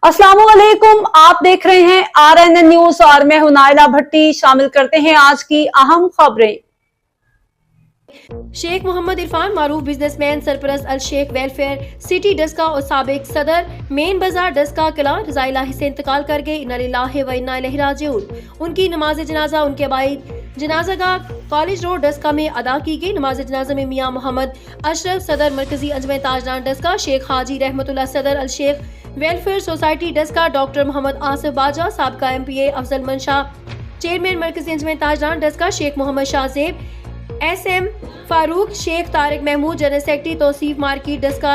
अस्सलाम वालेकुम, आप देख रहे हैं RNN न्यूज और मैं हूं नाइला भट्टी। शामिल करते हैं आज की अहम खबरें। शेख मोहम्मद इरफान मारूफ बिजनेसमैन सरपरस्त अल शेख वेलफेयर सिटी डस्का और साबिक सदर मेन बाजार डस्का कला रज़ाइलाही से इंतकाल कर गए। इन्ना लिल्लाहि व इन्ना इलैहि राजिऊन। उनकी नमाज जनाजा उनके भाई जनाजागाह कॉलेज रोड डस्का में अदा की गई। नमाज जनाजा में मियां मोहम्मद अशरफ सदर मरकजी अंजमन ताजदार डस्का, शेख हाजी रहमतुल्लाह सदर Al Sheikh welfare society Daska, doctor Mohammad Asif Baja साबका MPA Afzal Mansha chairman Markazi Anjuman Tajdar Daska, Sheikh Mohammad Shahzeb SM Farooq, Sheikh Tariq Mahmood general secretary Tauseef market Daska,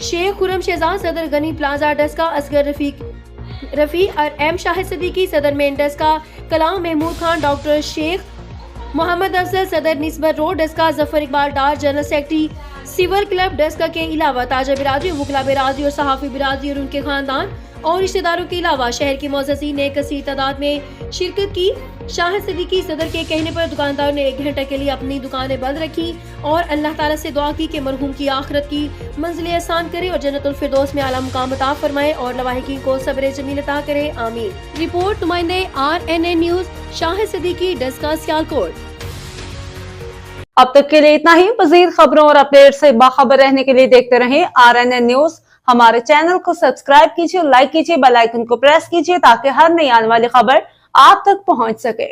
Sheikh Khurram Shahzad सदर गनी प्लाजा डस्का, असगर रफी और M शाहिद सदीकी सदर मेन डस्का, कलाम महमूद खान, डॉक्टर शेख मोहम्मद अफजल सदर Nisbat road Daska, Zafar Iqbal Dar general secretary सिवर क्लब डस्का के अलावा ताजा बिरादरी, वकला बिरादरी और सहाफ़ी बिरादरी और उनके खानदान और रिश्तेदारों के अलावा शहर के मोअज़्ज़ज़ीन ने कसीर तादाद में शिरकत की। शाहिद सदीकी सदर के कहने पर दुकानदारों ने 1 घंटे के लिए अपनी दुकानें बंद रखी और अल्लाह ताला से दुआ की कि मरहूम की आखिरत की मंजिलें आसान करे और जन्नतुल फिरदौस में आला मुकाम अता फरमाए और लवाहिकीन को सब्र जमील अता करे, आमीन। रिपोर्ट नुमाइंदे RNN न्यूज शाहिद सदीकी डस्का सियालकोट। अब तक के लिए इतना ही। मज़ीद खबरों और अपडेट से बाखबर रहने के लिए देखते रहें RNN न्यूज। हमारे चैनल को सब्सक्राइब कीजिए, लाइक कीजिए, बेल आइकन को प्रेस कीजिए ताकि हर नई आने वाली खबर आप तक पहुंच सके।